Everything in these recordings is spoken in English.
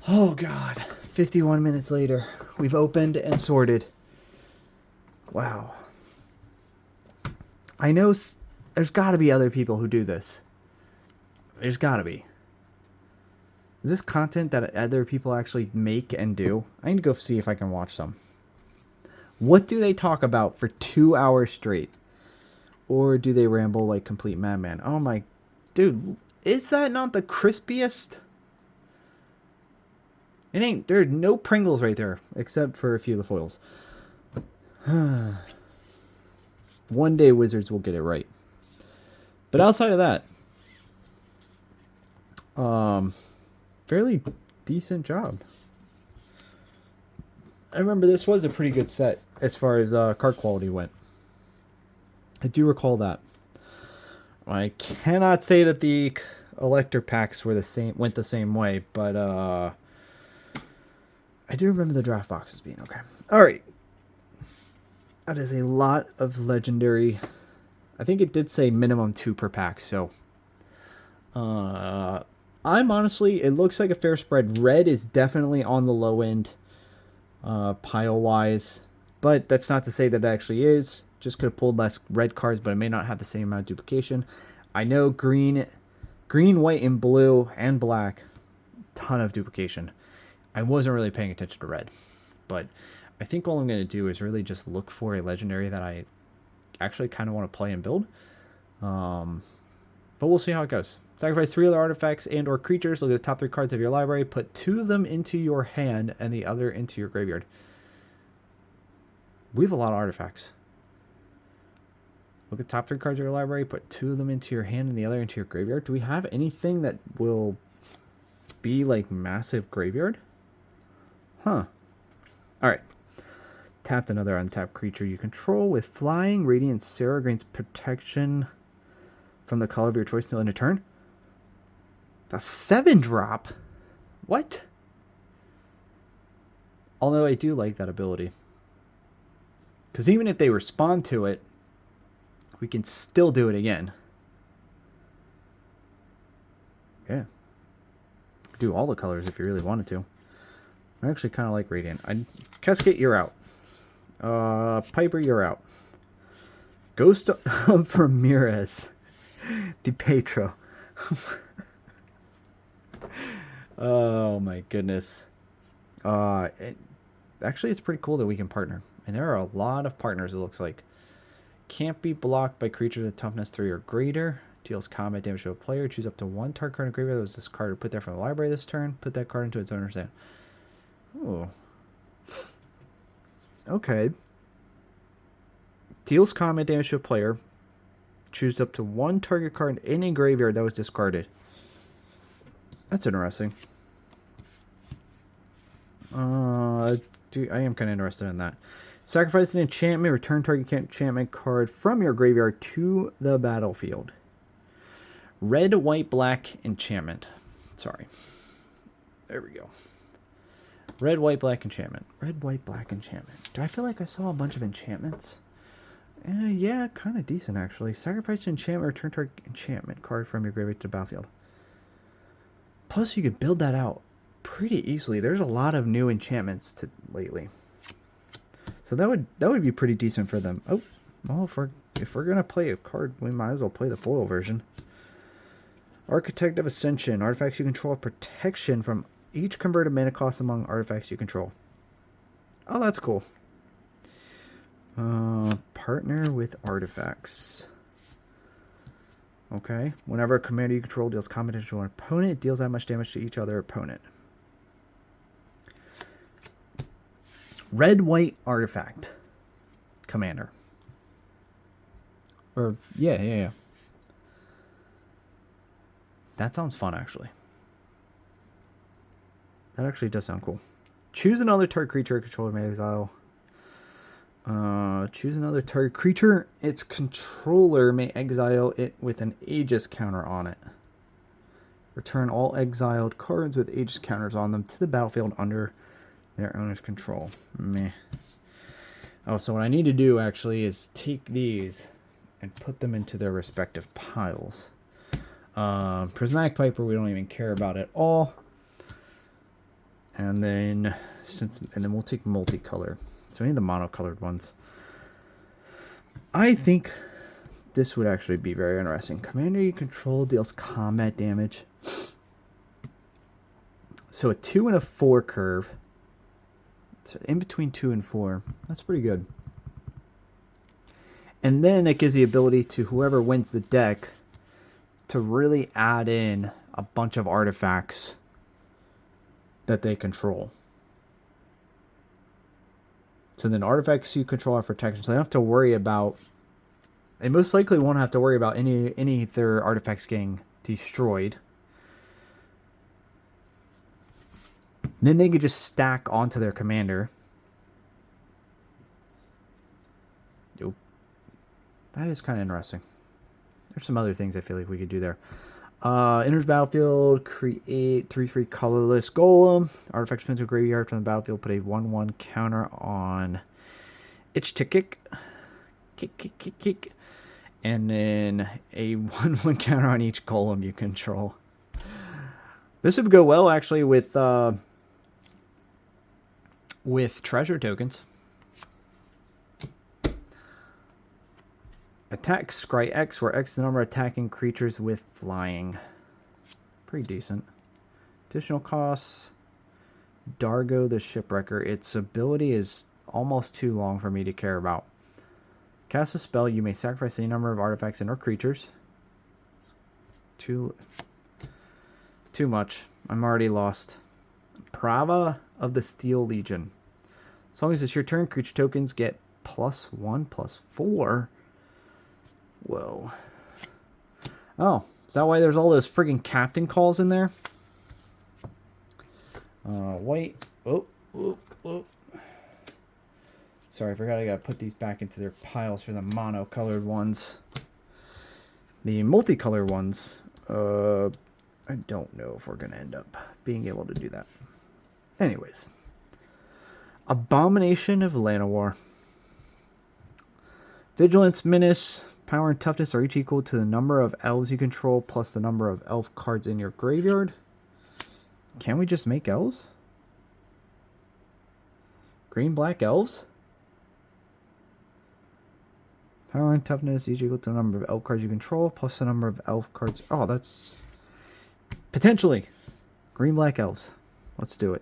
Oh god, 51 minutes later, we've opened and sorted. Wow. I know there's got to be other people who do this. There's got to be. Is this content that other people actually make and do? I need to go see if I can watch some. What do they talk about for 2 hours straight? Or do they ramble like complete madman? Oh my... Dude, is that not the crispiest? It ain't... There are no Pringles right there. Except for a few of the foils. One day Wizards will get it right. But outside of that... fairly decent job. I remember this was a pretty good set as far as card quality went. I do recall that. I cannot say that the elector packs were went the same way, but I do remember the draft boxes being okay. All right, that is a lot of legendary. I think it did say minimum 2 per pack, so I'm honestly, it looks like a fair spread. Red is definitely on the low end, pile wise, but that's not to say that it actually is. Just could have pulled less red cards, but it may not have the same amount of duplication. I know green, white, and blue, and black, ton of duplication. I wasn't really paying attention to red, but I think all I'm going to do is really just look for a legendary that I actually kind of want to play and build. But we'll see how it goes. Sacrifice 3 other artifacts and or creatures. Look at the top 3 cards of your library. Put 2 of them into your hand and the other into your graveyard. We have a lot of artifacts. Look at the top 3 cards of your library. Put 2 of them into your hand and the other into your graveyard. Do we have anything that will be like massive graveyard? Huh. Alright. Tapped another untapped creature you control with flying. Radiant Sarah grants protection from the color of your choice until end of turn. A 7-drop? What? Although I do like that ability. Because even if they respond to it, we can still do it again. Yeah. Do all the colors if you really wanted to. I actually kind of like Radiant. Cascade, you're out. Piper, you're out. Ghost of Ramirez. DiPietro. Oh my goodness. Actually, it's pretty cool that we can partner. And there are a lot of partners, it looks like. Can't be blocked by creatures with toughness 3 or greater. Deals combat damage to a player. Choose up to 1 target card in the graveyard that was discarded. Put that from the library this turn. Put that card into its owner's hand. Oh. Okay. Deals combat damage to a player. Choose up to 1 target card in a graveyard that was discarded. That's interesting. I am kind of interested in that. Sacrifice an enchantment. Return target enchantment card from your graveyard to the battlefield. Red, white, black enchantment. Sorry. There we go. Red, white, black enchantment. Red, white, black enchantment. Do I feel like I saw a bunch of enchantments? Yeah, kind of decent actually. Sacrifice an enchantment. Return target enchantment card from your graveyard to the battlefield. Plus, you could build that out pretty easily. There's a lot of new enchantments lately. So that would be pretty decent for them. Oh, well, if we're gonna play a card, we might as well play the foil version. Architect of Ascension. Artifacts you control have protection from each converted mana cost among artifacts you control. Oh, that's cool. Partner with artifacts. Okay. Whenever a commander you control deals combat damage to an opponent, it deals that much damage to each other opponent. Red, white, artifact. Commander. Or, yeah. That sounds fun, actually. That actually does sound cool. Choose another target creature controller may exile. Choose another target creature. Its controller may exile it with an Aegis counter on it. Return all exiled cards with Aegis counters on them to the battlefield under their owner's control. Meh. Oh, so what I need to do actually is take these and put them into their respective piles. Prismatic Piper we don't even care about at all. And then we'll take multicolor. So any of the monocolored ones. I think this would actually be very interesting. Commander you control deals combat damage. So a 2 and a 4 curve. So in between 2 and 4. That's pretty good. And then it gives the ability to whoever wins the deck to really add in a bunch of artifacts that they control. So then artifacts you control have protection. So they don't have to worry about... They most likely won't have to worry about any of their artifacts getting destroyed. Then they could just stack onto their commander. Nope. That is kind of interesting. There's some other things I feel like we could do there. Enters battlefield, create 3/3 colorless golem. Artifacts put into a graveyard from the battlefield. Put a 1/1 counter on itch to kick. Kick. And then a 1/1 counter on each golem you control. This would go well actually with treasure tokens. Attack Scry X, where X is the number of attacking creatures with flying. Pretty decent. Additional costs. Dargo the Shipwrecker. Its ability is almost too long for me to care about. Cast a spell. You may sacrifice any number of artifacts and or creatures. Too much. I'm already lost. Prava of the Steel Legion. As long as it's your turn, creature tokens get +1/+4. Whoa. Oh, is that why there's all those friggin' captain calls in there? White. Oh. Sorry, I forgot I gotta put these back into their piles for the monocolored ones. The multicolored ones, I don't know if we're gonna end up being able to do that. Anyways. Abomination of Llanowar. Vigilance, Menace, Power, and Toughness are each equal to the number of elves you control plus the number of elf cards in your graveyard. Can we just make elves? Green-black elves? Power and Toughness each equal to the number of elf cards you control plus the number of elf cards. Oh, that's... Potentially. Green-black elves. Let's do it.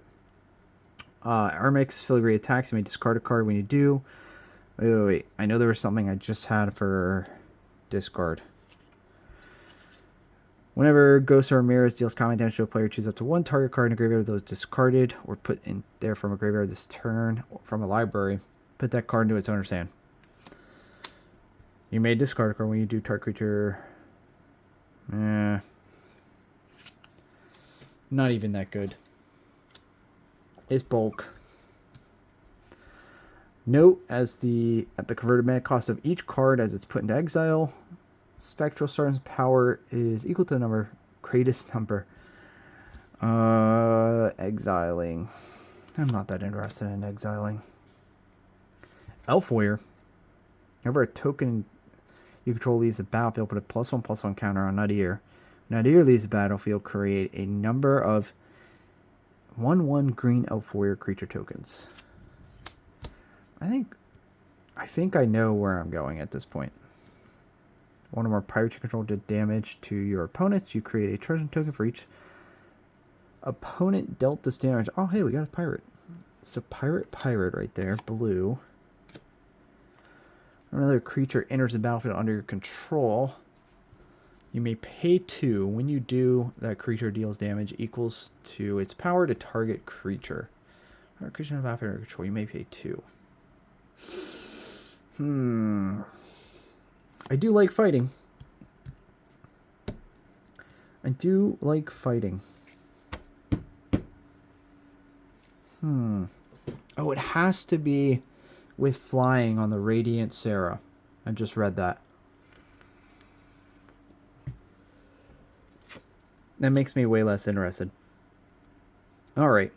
Armix, filigree attacks. You may discard a card when you do. Wait. I know there was something I just had for discard. Whenever Ghost or Ramirez deals combat damage to a player, choose up to one target card in a graveyard that was discarded or put in there from a graveyard this turn or from a library. Put that card into its owner's hand. You may discard a card when you do target creature. Not even that good. It's bulk. Note at the converted mana cost of each card as it's put into exile, Spectral Storm's power is equal to the number, greatest number. Exiling. I'm not that interested in exiling. Elf Warrior. Whenever a token you control leaves the battlefield, put a +1/+1 counter on Nadir. Nadir leaves the battlefield, create a number of 1/1 green Elf Warrior creature tokens. I think I know where I'm going at this point. One or more pirates you control did damage to your opponents. You create a treasure token for each opponent dealt this damage. Oh, hey, we got a pirate. So pirate right there, blue. Another creature enters the battlefield under your control. You may pay 2. When you do, that creature deals damage equals to its power to target creature. Or creature in the battlefield under your control. You may pay 2. I do like fighting. Oh, it has to be with flying on the Radiant Sarah. I just read that. That makes me way less interested. Alright.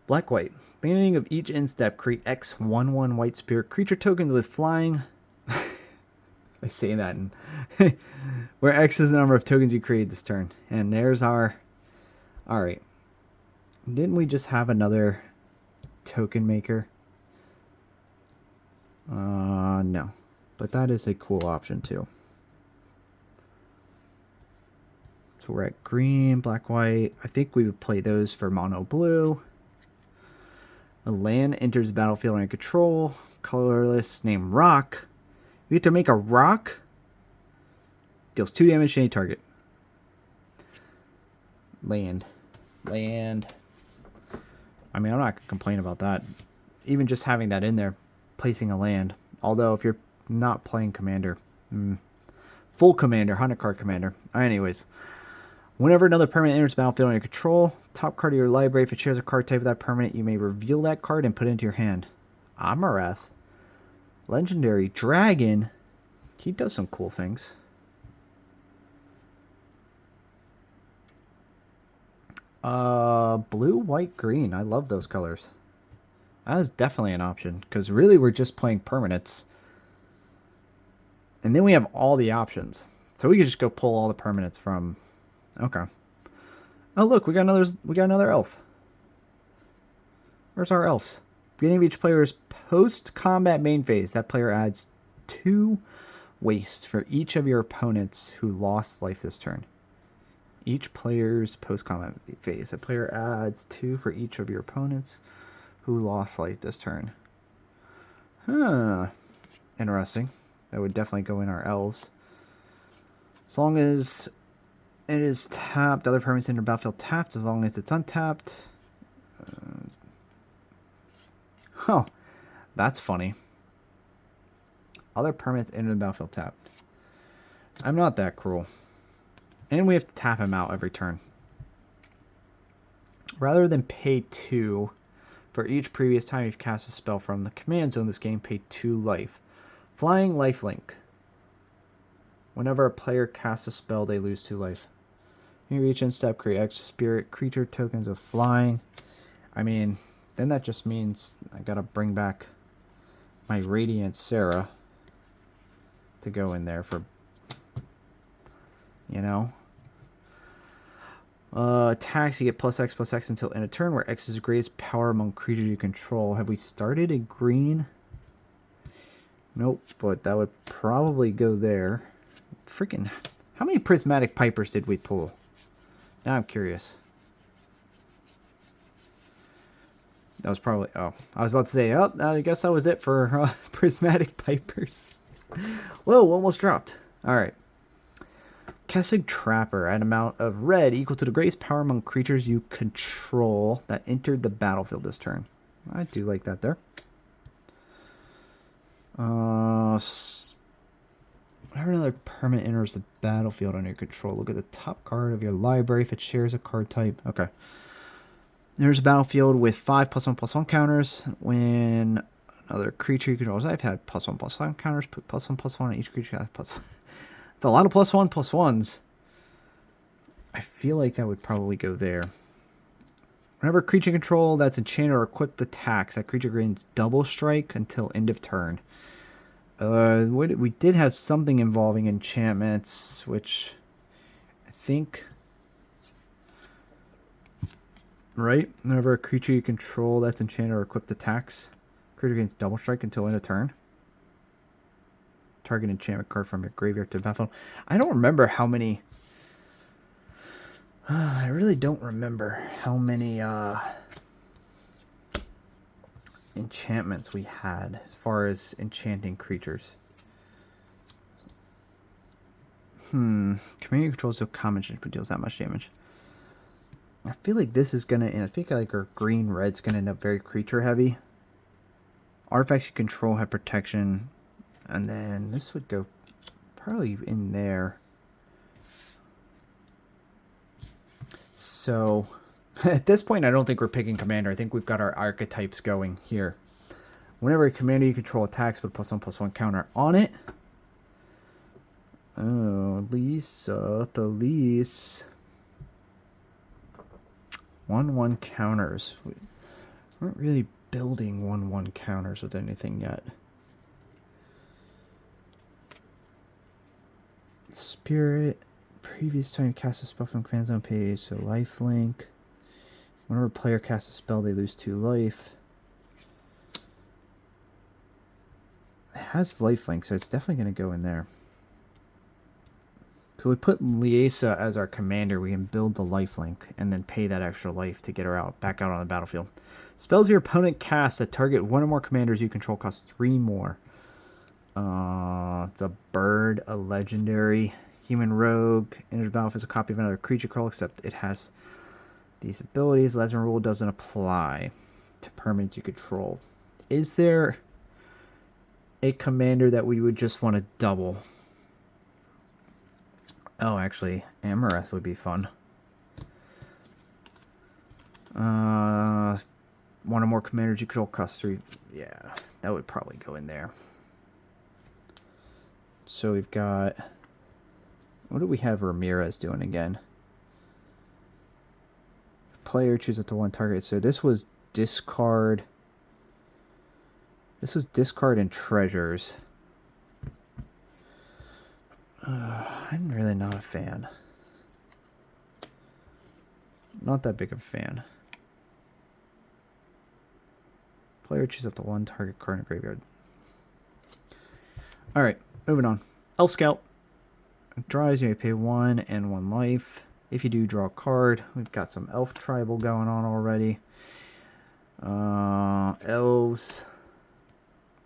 Black-white. Beginning of each end step, create X 1/1 white spirit creature tokens with flying. I say that where X is the number of tokens you create this turn. And there's our Alright. Didn't we just have another token maker? No. But that is a cool option too. So we're at green, black, white. I think we would play those for mono blue. A land enters the battlefield under control. Colorless, name rock. We get to make a rock. Deals 2 damage to any target. Land. Land. I mean, I'm not going to complain about that. Even just having that in there, placing a land. Although, if you're not playing commander, full commander, 100 card commander. Anyways, whenever another permanent enters the battlefield under your control, top card of your library, if it shares a card type of that permanent, you may reveal that card and put it into your hand. Amareth. Legendary Dragon. He does some cool things. Blue, white, green. I love those colors. That is definitely an option, because really we're just playing permanents. And then we have all the options. So we could just go pull all the permanents from... Okay. Oh look, we got another elf. Where's our elves? Beginning of each player's post-combat main phase, that player adds 2 waste for each of your opponents who lost life this turn. Each player's post-combat phase, a player adds 2 for each of your opponents who lost life this turn. Huh. Interesting. That would definitely go in our elves. As long as it is tapped, other permanents in your battlefield tapped. As long as it's untapped. Oh, that's funny. Other permanents enter the battlefield tapped. I'm not that cruel. And we have to tap him out every turn. Rather than pay 2 for each previous time you've cast a spell from the command zone, this game pay 2 life. Flying lifelink. Whenever a player casts a spell, they lose 2 life. You reach in step, create X spirit creature tokens of flying. I mean, then that just means I gotta bring back my Radiant Sarah to go in there for, you know. Attacks, you get +X until end of turn, where X is the greatest power among creatures you control. Have we started in green? Nope, but that would probably go there. Freaking, how many Prismatic Pipers did we pull? Now I'm curious. That was probably, oh, I was about to say, oh, I guess that was it for Prismatic Pipers. Whoa, almost dropped. Alright. Kessig Trapper, an amount of red equal to the greatest power among creatures you control that entered the battlefield this turn. I do like that there. Whenever another permanent enters the battlefield under your control, look at the top card of your library if it shares a card type. Okay. There's a battlefield with 5 +1/+1 counters. When another creature you control, I've had +1/+1 counters, put +1/+1 on each creature. Plus, it's a lot of +1/+1s. I feel like that would probably go there. Whenever creature control that's enchanted or equipped attacks, that creature gains double strike until end of turn. We did have something involving enchantments, which I think, right? Whenever a creature you control that's enchanted or equipped attacks, creature gains double strike until end of turn. Target enchantment card from your graveyard to the battlefield. I don't remember how many. I really don't remember how many enchantments we had as far as enchanting creatures. Commander controls no common but deals that much damage. I feel like this is gonna, and I think like our green red's gonna end up very creature heavy. Artifacts you control have protection, and then this would go probably in there. So at this point, I don't think we're picking commander. I think we've got our archetypes going here. Whenever a commander you control attacks with +1/+1 counter on it. Oh, Lisa, the lease. 1/1 counters. We weren't really building 1/1 counters with anything yet. Spirit. Previous time you cast a spell from command zone page, so lifelink. Whenever a player casts a spell, they lose 2 life. It has lifelink, so it's definitely going to go in there. So we put Liesa as our commander. We can build the lifelink and then pay that extra life to get her back out on the battlefield. Spells your opponent casts that target one or more commanders you control cost 3 more. It's a bird, a legendary, human rogue. Enters the battlefield as a copy of another creature crawl, except it has these abilities. Legend rule doesn't apply to permanents you control. Is there a commander that we would just want to double? Oh, actually, Amareth would be fun. One or more commanders you control cost 3. Yeah, that would probably go in there. So we've got... What do we have Ramirez doing again? Player choose up to 1 target. So this was discard. This was discard and treasures. I'm really not a fan. Not that big of a fan. Player choose up to 1 target card in the graveyard. Alright, moving on. Elf Scout. Draws, you may pay 1 and 1 life. If you do, draw a card. We've got some elf tribal going on already. Elves.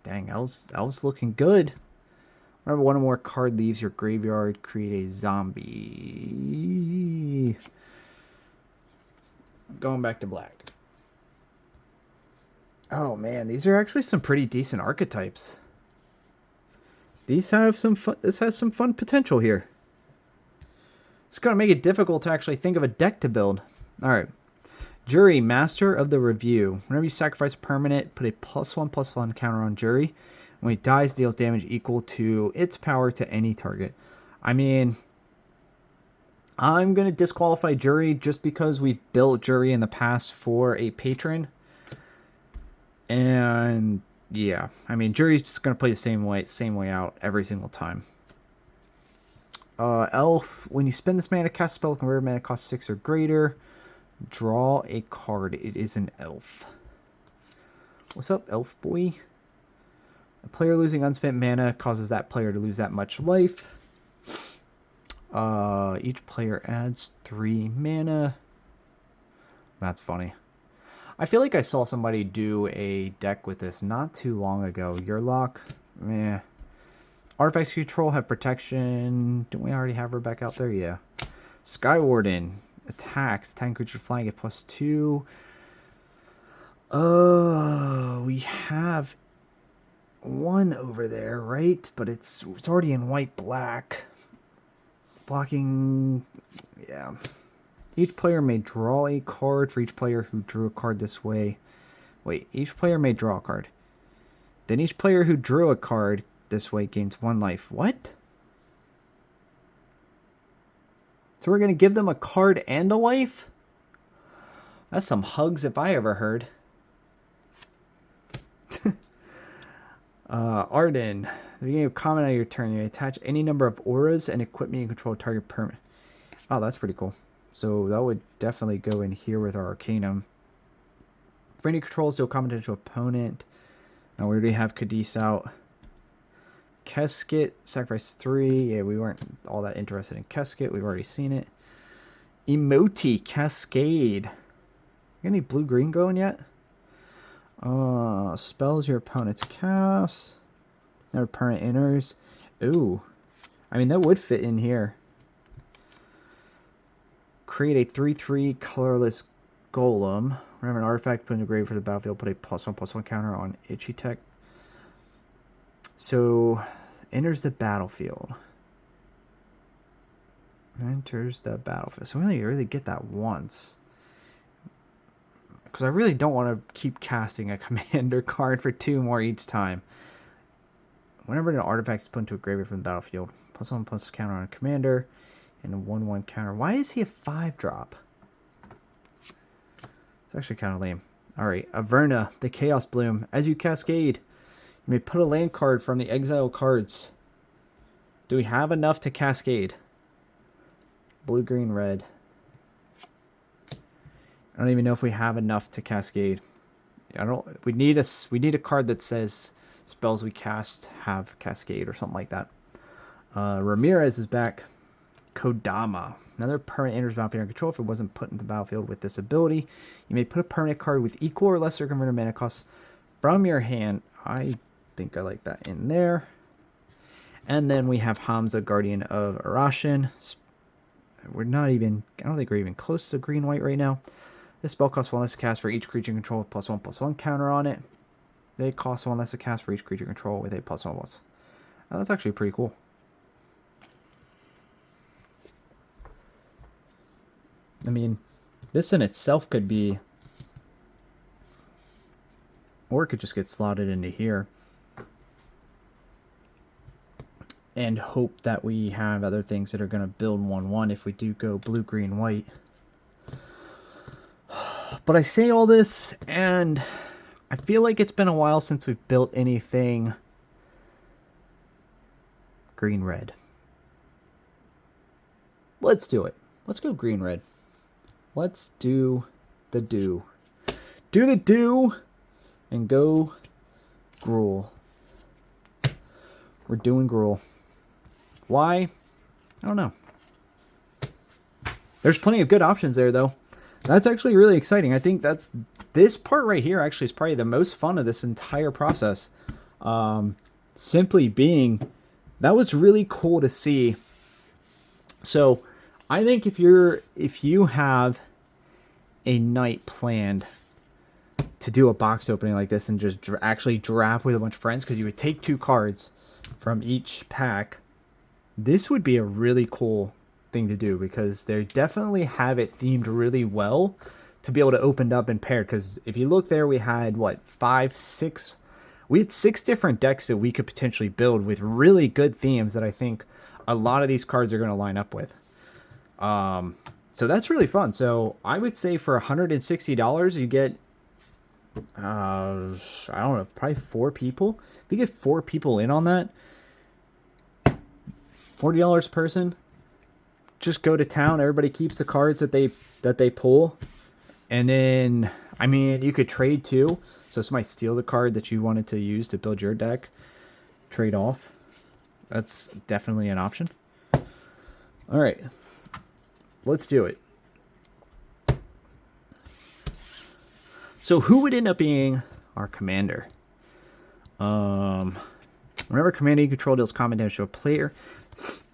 Dang, elves looking good. Whenever one or more card leaves your graveyard, create a zombie. Going back to black. Oh man, these are actually some pretty decent archetypes. These have some fun. This has some fun potential here. It's gonna make it difficult to actually think of a deck to build. All right, Jury, Master of the Review. Whenever you sacrifice a permanent, put a +1/+1 counter on Jury. When it dies, deals damage equal to its power to any target. I mean, I'm gonna disqualify Jury just because we've built Jury in the past for a patron, and yeah, I mean, Jury's gonna play the same way out every single time. Elf, when you spend this mana, cast a spell, convert mana cost 6 or greater. Draw a card. It is an elf. What's up, elf boy? A player losing unspent mana causes that player to lose that much life. Each player adds 3 mana. That's funny. I feel like I saw somebody do a deck with this not too long ago. Yurlock, meh. Artifacts control have protection. Don't we already have her back out there? Yeah. Skywarden attacks. 10 creature flying at +2. We have one over there, right? But it's already in white black. Blocking, yeah. Each player may draw a card for each player who drew a card this way. Wait, each player may draw a card. Then each player who drew a card this way gains 1 life. What? So we're going to give them a card and a life? That's some hugs if I ever heard. Arden. At the beginning of comment on your turn, you attach any number of auras and equipment you control target permanent. Oh, that's pretty cool. So that would definitely go in here with our Arcanum. For any controls, do a comment to opponent. Now we already have Cadiz out. Kesket, sacrifice 3. Yeah, we weren't all that interested in Kesket. We've already seen it. Emoti, Cascade. Any blue-green going yet? Spells your opponent's cast. Never permanent enters. Ooh. I mean, that would fit in here. Create a 3/3 colorless golem. Whenever an artifact put in the grave for the battlefield, put a +1/+1 counter on Itchy Tech. So, enters the battlefield. Enters the battlefield. So we only really get that once. Because I really don't want to keep casting a commander card for 2 more each time. Whenever an artifact is put into a graveyard from the battlefield, +1/+1 counter on a commander, and a 1/1 counter. Why is he a 5-drop? It's actually kind of lame. Alright, Averna, the Chaos Bloom. As you cascade, you may put a land card from the exile cards. Do we have enough to cascade? Blue, green, red. I don't even know if we have enough to cascade. I don't. We need a card that says spells we cast have cascade or something like that. Ramirez is back. Kodama. Another permanent enters battlefield under control. If it wasn't put into the battlefield with this ability, you may put a permanent card with equal or lesser converted mana cost from your hand. I think I like that in there. And then we have Hamza, Guardian of Arashin. We're not even, I don't think we're even close to green-white right now. This spell costs 1 less to cast for each creature you control with +1/+1 counter on it. They cost 1 less to cast for each creature you control with a +1/+1. Oh, that's actually pretty cool. I mean, this in itself could be, or it could just get slotted into here and hope that we have other things that are going to build 1/1 if we do go blue, green, white. But I say all this, and I feel like it's been a while since we've built anything green-red. Let's do it. Let's go green-red. Let's do the do. Do the do and go Gruul. We're doing Gruul. Why? I don't know. There's plenty of good options there, though. That's actually really exciting. I think this part right here actually is probably the most fun of this entire process. Simply being, that was really cool to see. So I think if you have a night planned to do a box opening like this and just actually draft with a bunch of friends, because you would take 2 cards from each pack, this would be a really cool thing to do, because they definitely have it themed really well to be able to open up and pair. Because if you look there, we had what, 5, 6, we had 6 different decks that we could potentially build with really good themes that I think a lot of these cards are going to line up with. So that's really fun. So I would say for $160 you get I don't know, probably 4 people. If you get 4 people in on that, $40 a person, just go to town. Everybody keeps the cards that they pull, and then, I mean, you could trade too. So somebody steal the card that you wanted to use to build your deck, trade off. That's definitely an option. All right, let's do it. So who would end up being our commander? Whenever commander you control deals combat damage to a player.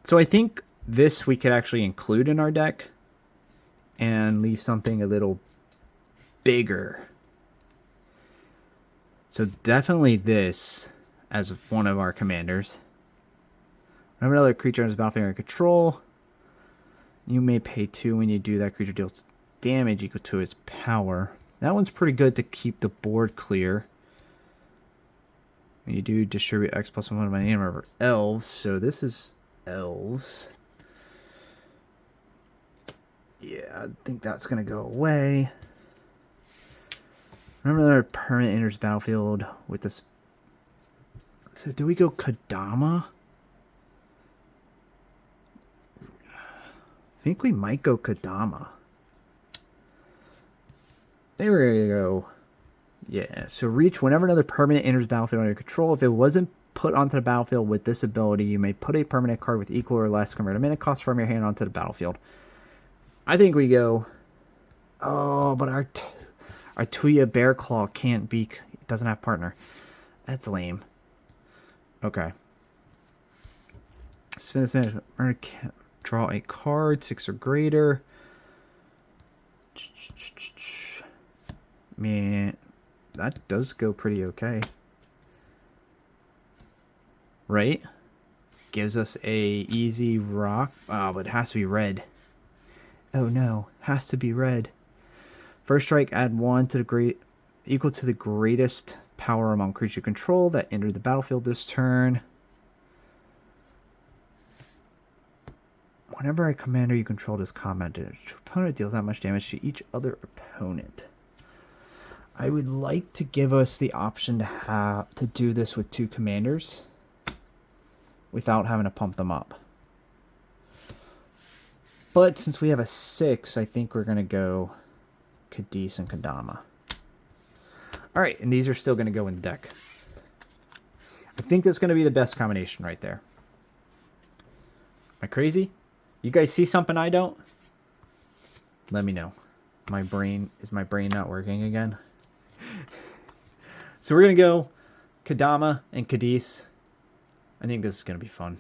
So I think this we could actually include in our deck and leave something a little bigger. So definitely this as one of our commanders. Whenever another creature enters battlefield under control, you may pay 2 when you do that. Creature deals damage equal to its power. That one's pretty good to keep the board clear. When you do distribute X plus 1 of my name over elves, so this is elves. Yeah, I think that's going to go away. Remember that our permanent enters battlefield with this. So do we go Kodama? I think we might go Kodama. There we go. Yeah, so reach whenever another permanent enters battlefield under control. If it wasn't put onto the battlefield with this ability, you may put a permanent card with equal or less converted mana cost from your hand onto the battlefield. I think we go. Oh, but our Tuya Bearclaw can't be. It doesn't have partner. That's lame. Okay. Spend this mana. Draw a card, 6 or greater. Man, that does go pretty okay. Right? Gives us a easy rock. Oh, but it has to be red. Oh no, has to be red. First strike, add 1 to the equal to the greatest power among creature control that entered the battlefield this turn. Whenever a commander you control is commented, your opponent deals that much damage to each other opponent. I would like to give us the option to do this with 2 commanders without having to pump them up. But since we have a 6, I think we're going to go Cadiz, and Kadama. All right, and these are still going to go in the deck. I think that's going to be the best combination right there. Am I crazy? You guys see something I don't? Let me know. Is my brain not working again? So we're going to go Kadama and Cadiz. I think this is going to be fun.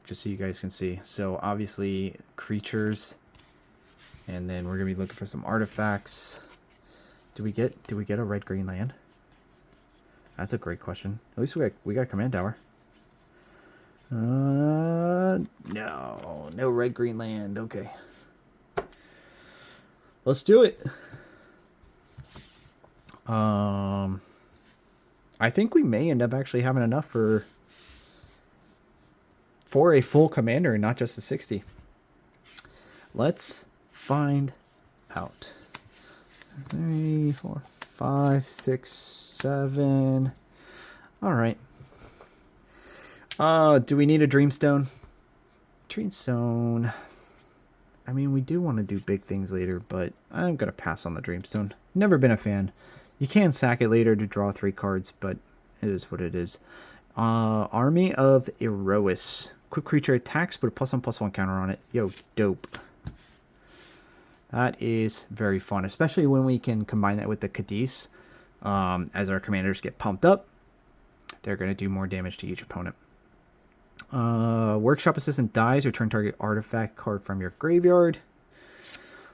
Just so you guys can see. So obviously creatures. And then we're going to be looking for some artifacts. Do we get a red-green land? That's a great question. At least we got command tower. No red-green land. Okay. Let's do it. I think we may end up actually having enough for a full commander and not just a 60. Let's find out. 3, 4, 5, 6, 7. All right. Do we need a Dreamstone? Dreamstone. I mean, we do want to do big things later, but I'm going to pass on the Dreamstone. Never been a fan. You can sack it later to draw 3 cards, but it is what it is. Army of Erois. Quick creature attacks, put a +1/+1 counter on it. Yo, dope. That is very fun, especially when we can combine that with the Cadiz. As our commanders get pumped up, they're going to do more damage to each opponent. Workshop Assistant dies. Return target artifact card from your graveyard.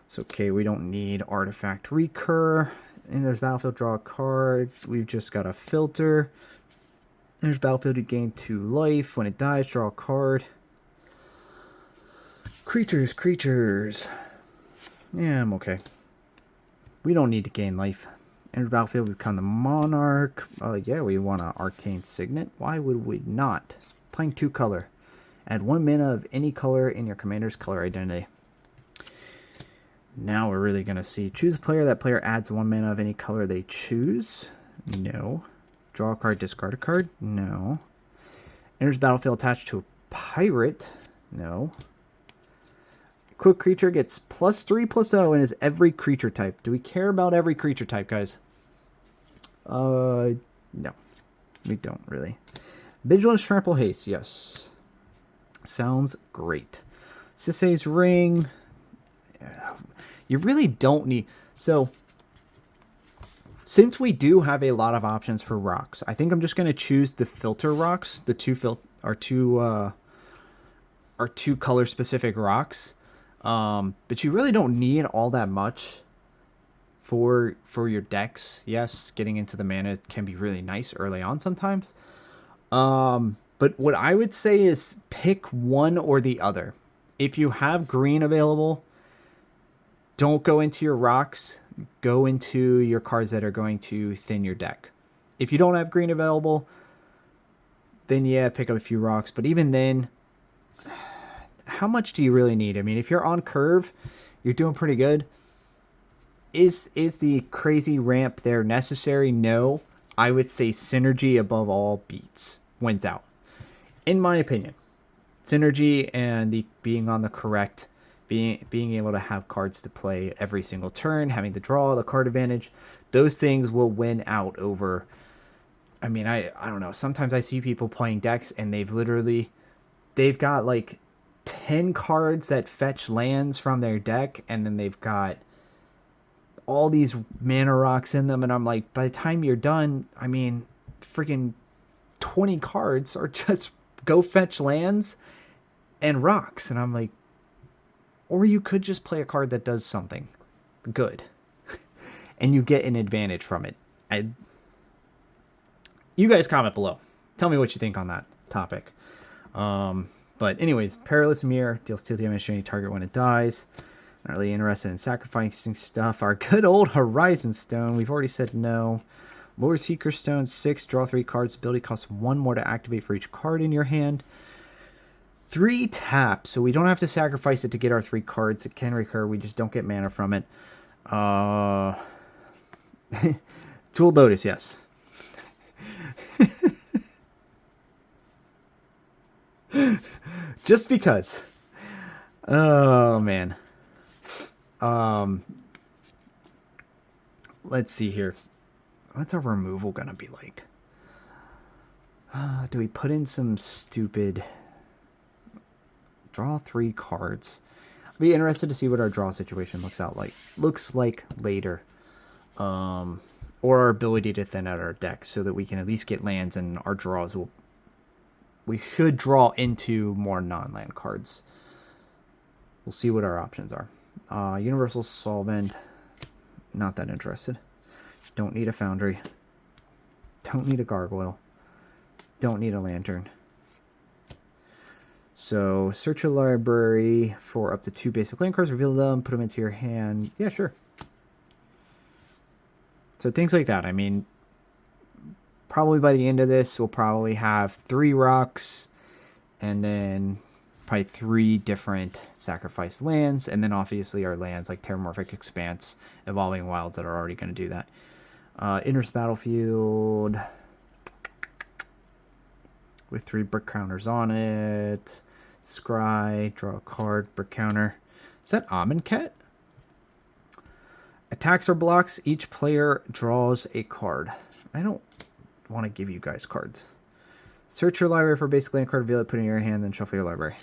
It's okay. We don't need artifact recur. And there's battlefield, draw a card. We've just got a filter. There's battlefield to gain 2 life. When it dies, draw a card. Creatures. Yeah, I'm okay. We don't need to gain life. Enter battlefield, we become the Monarch. Yeah, we want an Arcane Signet. Why would we not? Playing 2 color. Add 1 mana of any color in your commander's color identity. Now we're really going to see. Choose a player. That player adds 1 mana of any color they choose. No. Draw a card, discard a card. No. Enters battlefield attached to a pirate. No. Quick creature gets +3/+0 and is every creature type. Do we care about every creature type, guys? No. We don't really. Vigilance, Trample, Haste. Yes. Sounds great. Sisei's Ring. You really don't need... So, since we do have a lot of options for rocks, I think I'm just going to choose the filter rocks. The two color-specific rocks. But you really don't need all that much for your decks. Yes, getting into the mana can be really nice early on sometimes. But what I would say is pick one or the other. If you have green available, don't go into your rocks. Go into your cards that are going to thin your deck. If you don't have green available, then yeah, pick up a few rocks. But even then, how much do you really need? I mean, if you're on curve, you're doing pretty good. Is the crazy ramp there necessary? No. I would say synergy above all beats wins out. In my opinion. Synergy and the being on the correct, being able to have cards to play every single turn, having to draw the card advantage, those things will win out over. I mean, I don't know. Sometimes I see people playing decks and they've got like 10 cards that fetch lands from their deck, and then they've got all these mana rocks in them, and I'm like, by the time you're done, I mean, freaking 20 cards are just go fetch lands and rocks, and I'm like, or you could just play a card that does something good and you get an advantage from it. You guys comment below. Tell me what you think on that topic. But anyways, Perilous Mirror deals 2 damage to any target when it dies. Not really interested in sacrificing stuff. Our good old Horizon Stone. We've already said no. Lord Seeker Stone, 6. Draw 3 cards. Ability costs 1 more to activate for each card in your hand. 3 tap. So we don't have to sacrifice it to get our 3 cards. It can recur. We just don't get mana from it. Jeweled Lotus, yes. Just because. Oh, man. Let's see here. What's our removal gonna be like? Do we put in some stupid... Draw 3 cards. I'd be interested to see what our draw situation looks like later. Or our ability to thin out our deck so that we can at least get lands and our draws will... We should draw into more non-land cards. We'll see what our options are. Universal Solvent. Not that interested. Don't need a Foundry. Don't need a Gargoyle. Don't need a Lantern. So, search your library for up to 2 basic land cards, reveal them, put them into your hand. Yeah, sure. So, things like that. I mean, probably by the end of this, we'll probably have 3 rocks, and then probably 3 different sacrifice lands, and then obviously our lands like Terramorphic Expanse, Evolving Wilds that are already going to do that. Enters battlefield with 3 brick counters on it. Scry, draw a card, brick counter. Is that Amonkhet? Attacks or blocks, each player draws a card. I don't want to give you guys cards. Search your library for basic land card, reveal it, put it in your hand, then shuffle your library.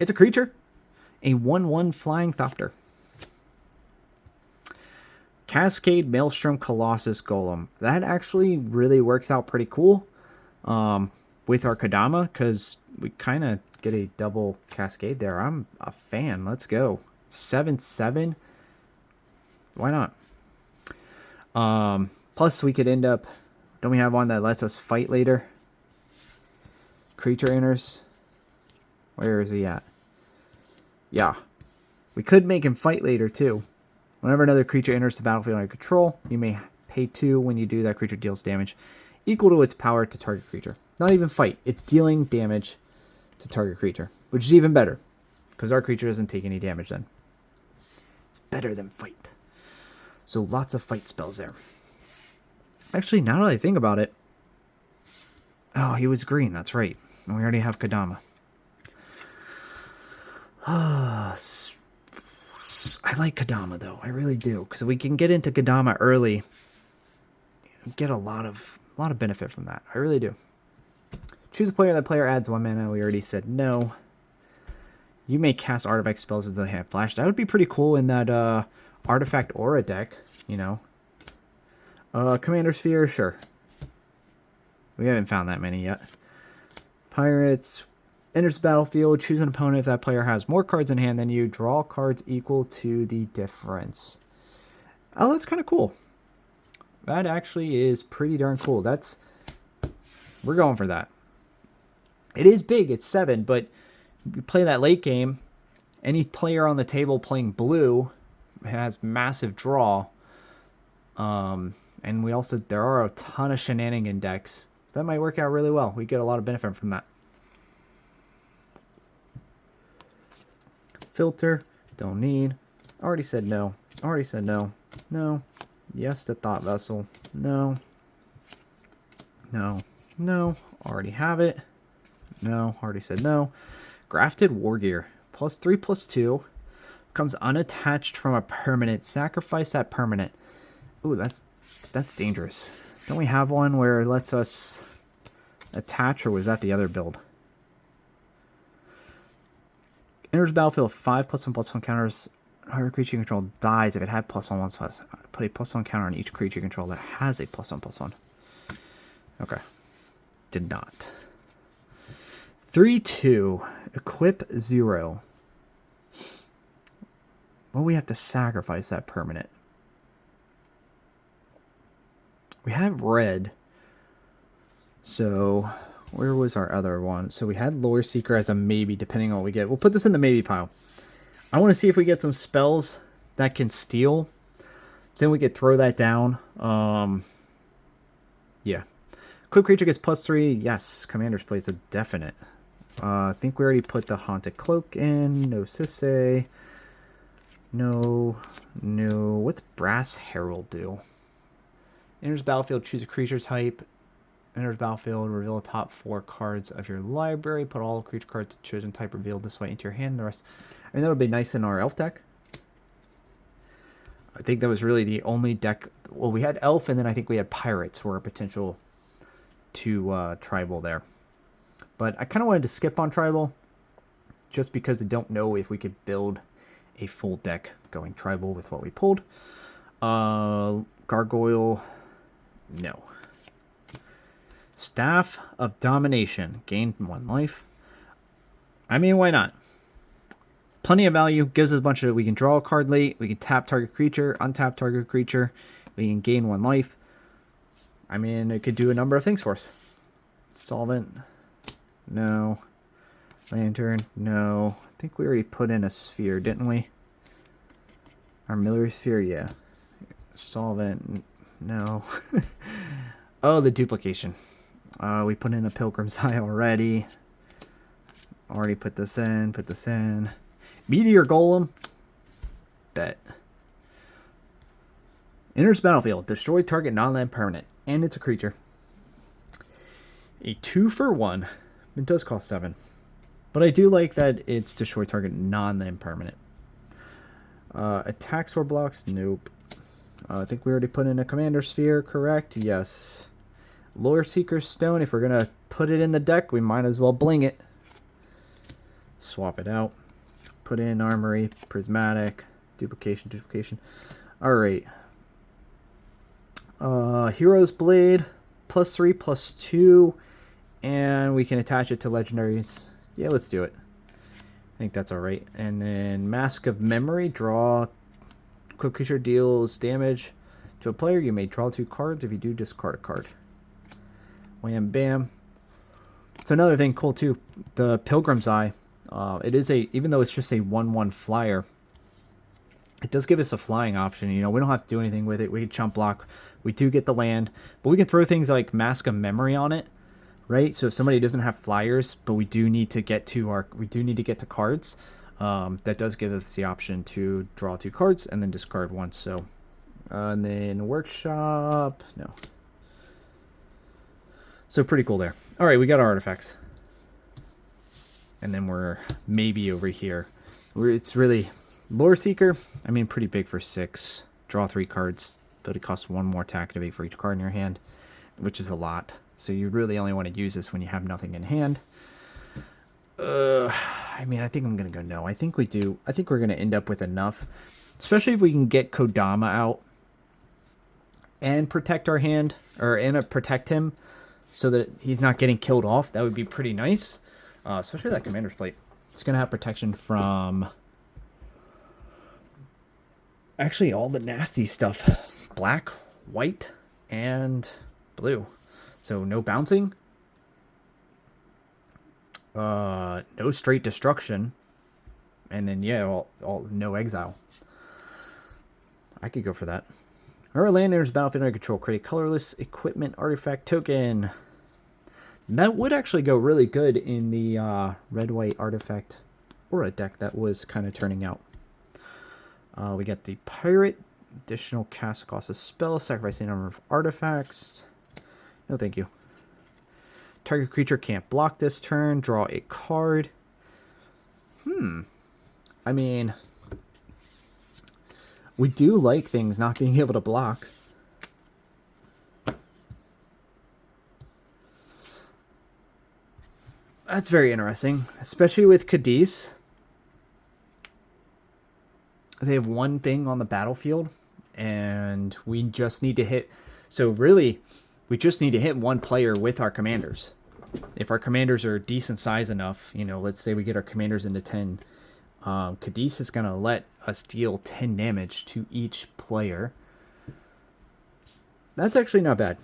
It's a creature. A 1/1 Flying Thopter. Cascade Maelstrom Colossus Golem. That actually really works out pretty cool with our Kodama, because we kind of get a double Cascade there. I'm a fan. Let's go. 7/7. Why not? Plus, we could end up... Don't we have one that lets us fight later? Creature enters. Where is he at? Yeah. We could make him fight later, too. Whenever another creature enters the battlefield under control, you may pay 2 when you do. That creature deals damage equal to its power to target creature. Not even fight. It's dealing damage to target creature, which is even better, because our creature doesn't take any damage then. It's better than fight. So lots of fight spells there. Actually, now that I think about it... Oh, he was green. That's right. And we already have Kodama. I like Kodama, though. I really do. Because we can get into Kodama early. Get a lot of benefit from that. I really do. Choose a player. That player adds 1 mana. We already said no. You may cast artifact spells as they have flash. That would be pretty cool in that artifact aura deck, you know. Commander Sphere, sure. We haven't found that many yet. Pirates. Enters the battlefield. Choose an opponent. If that player has more cards in hand than you, draw cards equal to the difference. Oh, that's kind of cool. That actually is pretty darn cool. We're going for that. It is big. It's 7, but you play that late game. Any player on the table playing blue has massive draw. And there are a ton of shenanigan decks. That might work out really well. We get a lot of benefit from that. Filter. Don't need. Already said no. Already said no. No. Yes to Thought Vessel. No. No. No. Already have it. No. Already said no. Grafted War Gear. +3/+2. Comes unattached from a permanent. Sacrifice that permanent. Ooh, that's dangerous. Don't we have one where it lets us attach, or was that the other build? Enters battlefield 5+1/+1 counters. Her creature you control dies if it had +1/+1. Put a +1 counter on each creature you control that has a +1/+1. Okay. Did not. 3/2. Equip 0. Well, we have to sacrifice that permanent. We have red. So, where was our other one? So we had Lore Seeker as a maybe, depending on what we get. We'll put this in the maybe pile. I want to see if we get some spells that can steal. So then we could throw that down. Yeah. Quick creature gets +3. Yes, Commander's Plate's a definite. I think we already put the Haunted Cloak in. No Sisay. No. No. What's Brass Herald do? Enters battlefield, choose a creature type. Enters battlefield, reveal the top 4 cards of your library. Put all creature cards of chosen type revealed this way into your hand. The rest, I mean, that would be nice in our elf deck. I think that was really the only deck. Well, we had Elf, and then I think we had Pirates were a potential to Tribal there. But I kind of wanted to skip on Tribal just because I don't know if we could build a full deck going Tribal with what we pulled. Gargoyle, no. Staff of Domination, gain 1 life. I mean, why not? Plenty of value, gives us a bunch of, we can draw a card late, we can tap target creature, untap target creature, we can gain 1 life. I mean, it could do a number of things for us. Solvent, no. Lantern, no. I think we already put in a sphere, didn't we? Armillary sphere, yeah. Solvent, no. Oh, the duplication. We put in a Pilgrim's Eye already. Already put this in, Meteor Golem. Bet. Enters battlefield. Destroy target non-land permanent. And it's a creature. A 2-for-1. It does cost 7. But I do like that it's destroy target non-land permanent. Attacks or blocks? Nope. I think we already put in a Commander Sphere, correct? Yes. Lore Seeker's Stone. If we're going to put it in the deck, we might as well bling it. Swap it out. Put in Armory, Prismatic, duplication. Alright. Hero's Blade, +3, +2. And we can attach it to legendaries. Yeah, let's do it. I think that's alright. And then Mask of Memory, draw. Quick creature deals damage to a player. You may draw 2 cards. If you do, discard a card. Wham bam. So another thing cool too, the Pilgrim's Eye. It is a, even though it's just a 1/1 flyer, it does give us a flying option. You know, we don't have to do anything with it. We can chump block. We do get the land, but we can throw things like Mask of Memory on it, right? So if somebody doesn't have flyers, but we do need to get to cards, that does give us the option to draw 2 cards and then discard 1. So, and then Workshop, no. So pretty cool there. All right, we got our artifacts. And then we're maybe over here. It's really Lore Seeker. I mean, pretty big for 6. Draw 3 cards, but it costs 1 more to activate for each card in your hand, which is a lot. So you really only want to use this when you have nothing in hand. I mean, I think I'm going to go no. I think we do. I think we're going to end up with enough, especially if we can get Kodama out and protect our hand, or protect him so that he's not getting killed off. That would be pretty nice. Especially that Commander's Plate. It's going to have protection from actually all the nasty stuff. Black, white, and blue. So no bouncing. No straight destruction. And then, yeah, all no exile. I could go for that. Our land enters battlefield under control. Create a colorless equipment artifact token. That would actually go really good in the red-white artifact aura deck that was kind of turning out. We got the Pirate. Additional cast cost of spell. Sacrifice a number of artifacts. No, thank you. Target creature can't block this turn. Draw a card. I mean, we do like things not being able to block. That's very interesting, especially with Cadiz. They have 1 thing on the battlefield, and we just need to hit. So really, we just need to hit 1 player with our commanders. If our commanders are decent size enough, you know, let's say we get our commanders into 10, Cadiz is going to let us deal 10 damage to each player. That's actually not bad.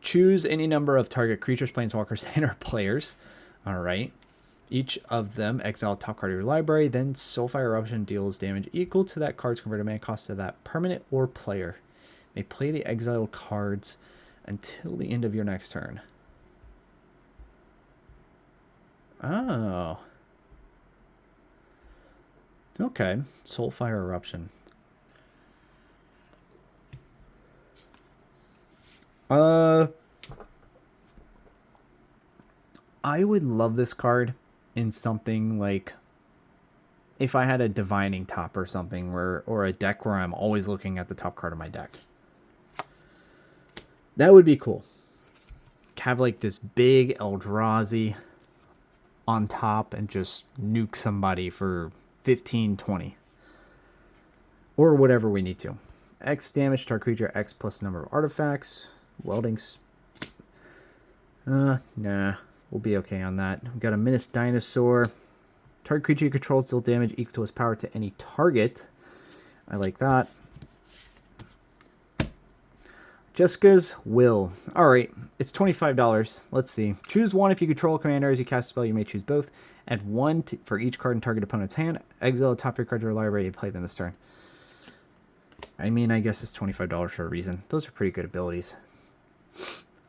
Choose any number of target creatures, planeswalkers, and our players. All right. Each of them exile top card of your library. Then Soulfire Eruption deals damage equal to that card's converted mana cost to that permanent or player. May play the exiled cards until the end of your next turn. Oh. Okay. Soulfire Eruption. I would love this card in something like if I had a divining top or something, or a deck where I'm always looking at the top card of my deck. That would be cool. Have like this big Eldrazi on top and just nuke somebody for 15, 20. Or whatever we need to. X damage, target creature, X plus number of artifacts. Welding's... nah. We'll be okay on that. We've got a Menace Dinosaur. Target creature you control deals damage equal to its power to any target. I like that. Jessica's Will. Alright, it's $25. Let's see. Choose one if you control a commander. As you cast a spell, you may choose both. Add one for each card in target opponent's hand. Exile the top of your card to your library and play them this turn. I mean, I guess it's $25 for a reason. Those are pretty good abilities.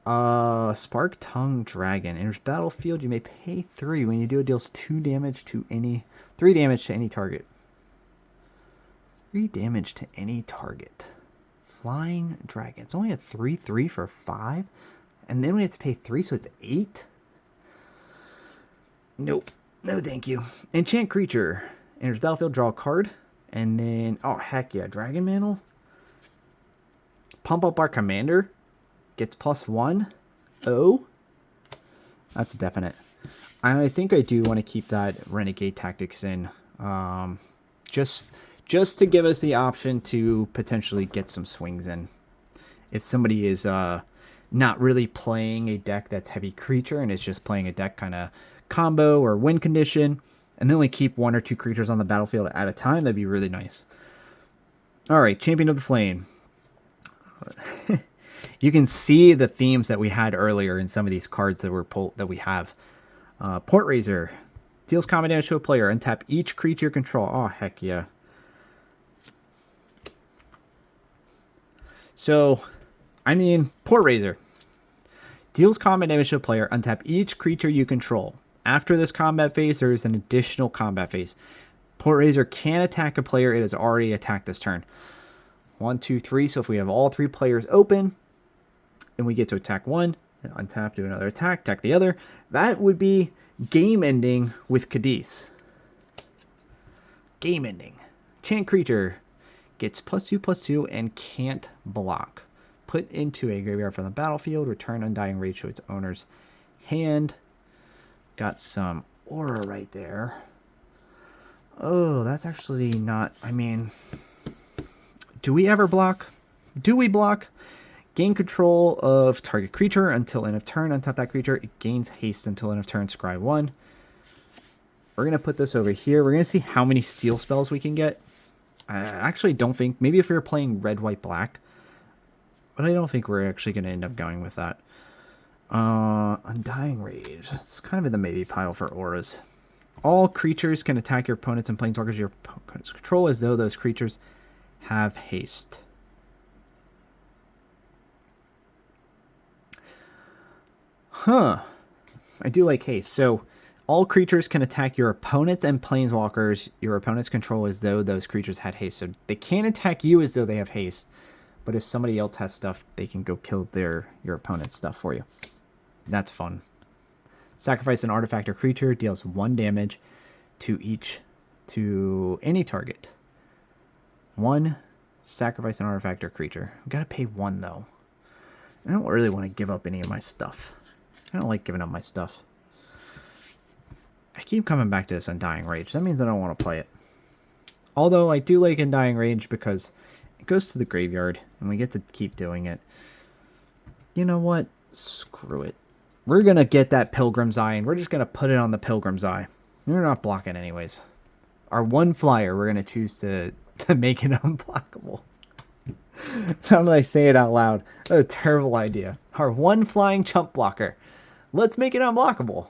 Spark Tongue Dragon. Enters battlefield. You may pay 3. When you do, it deals 3 damage to any target. 3 damage to any target. Flying Dragon. It's only a 3/3 for 5. And then we have to pay 3, so it's 8? Nope. No, thank you. Enchant Creature. Enters battlefield, draw a card. And then, oh, heck yeah, Dragon Mantle. Pump up our commander. Gets +1. Oh. That's definite. I think I do want to keep that Renegade Tactics in. Just to give us the option to potentially get some swings in. If somebody is not really playing a deck that's heavy creature and it's just playing a deck kind of combo or win condition, and they only keep 1 or 2 creatures on the battlefield at a time, that'd be really nice. Alright, Champion of the Flame. You can see the themes that we had earlier in some of these cards that we have. Port Razor. Deals combat damage to a player. Untap each creature you control. Oh, heck yeah. So, I mean, Port Razor. Deals combat damage to a player. Untap each creature you control. After this combat phase, there is an additional combat phase. Port Razor can attack a player it has already attacked this turn. 1, 2, 3. So if we have all 3 players open, and we get to attack one, and untap, do another attack, attack the other, that would be game ending with Cadiz. Game ending. Chant Creature gets +2/+2 and can't block. Put into a graveyard from the battlefield. Return Undying Rage to its owner's hand. Got some aura right there. Oh, that's actually not... I mean... Do we ever block? Do we block? Gain control of target creature until end of turn. Untap that creature. It gains haste until end of turn. Scry 1. We're going to put this over here. We're going to see how many steal spells we can get. I actually don't think... Maybe if we were playing red, white, black. But I don't think we're actually going to end up going with that. Undying Rage. It's kind of in the maybe pile for auras. All creatures can attack your opponents and planeswalkers your opponents control as though those creatures have haste. Huh. I do like haste. So, all creatures can attack your opponents and planeswalkers your opponents control as though those creatures had haste. So, they can't attack you as though they have haste. But if somebody else has stuff, they can go kill your opponent's stuff for you. That's fun. Sacrifice an artifact or creature. Deals 1 damage to any target. 1. Sacrifice an artifact or creature. I've got to pay 1, though. I don't really want to give up any of my stuff. I don't like giving up my stuff. I keep coming back to this Undying Rage. That means I don't want to play it. Although I do like Undying Rage because it goes to the graveyard and we get to keep doing it. You know what? Screw it. We're going to get that Pilgrim's Eye and we're just going to put it on the Pilgrim's Eye. We're not blocking anyways. Our 1 flyer, we're going to choose to make it unblockable. Now that I say it out loud, that's a terrible idea. Our 1 flying chump blocker. Let's make it unblockable.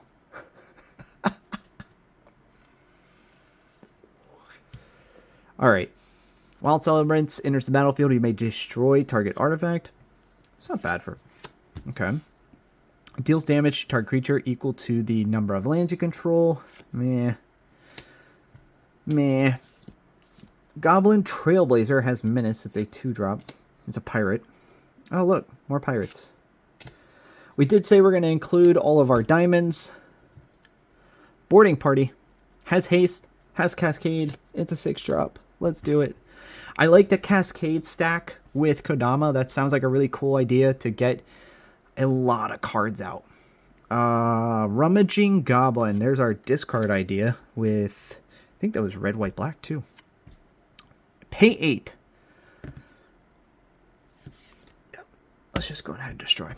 Alright. Wild Celebrants enters the battlefield. You may destroy target artifact. It's not bad for... Okay. Deals damage to target creature equal to the number of lands you control. Meh. Meh. Goblin Trailblazer has Menace. It's a 2-drop. It's a pirate. Oh, look. More pirates. We did say we're going to include all of our diamonds. Boarding Party has haste. has Cascade. It's a 6-drop. Let's do it. I like the Cascade stack with Kodama. That sounds like a really cool idea to get a lot of cards out. Rummaging Goblin. There's our discard idea with, I think that was red, white, black too. Pay 8. Let's just go ahead and destroy.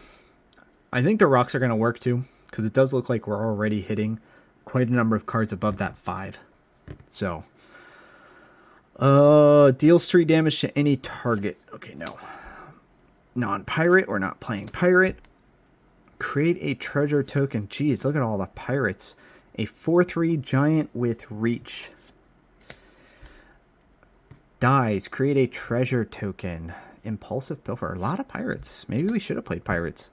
I think the rocks are going to work too, because it does look like we're already hitting quite a number of cards above that 5. So, deals 3 damage to any target. Okay, no. Non-pirate, we're not playing pirate. Create a treasure token. Jeez, look at all the pirates. A 4/3 giant with reach. Dies. Create a treasure token. Impulsive pilfer. A lot of pirates. Maybe we should have played pirates.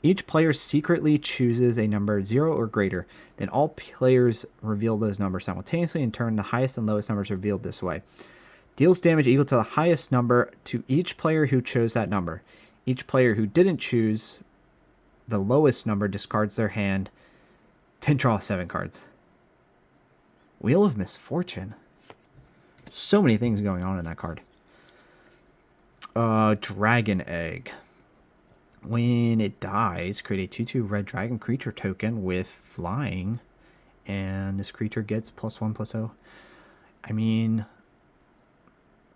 Each player secretly chooses a number 0 or greater. Then all players reveal those numbers simultaneously. In turn, the highest and lowest numbers are revealed this way. Deals damage equal to the highest number to each player who chose that number. Each player who didn't choose the lowest number discards their hand, then draw 7 cards. Wheel of Misfortune. So many things going on in that card. Dragon Egg. When it dies, create a 2/2 red dragon creature token with flying, and this creature gets +1/+0. I mean,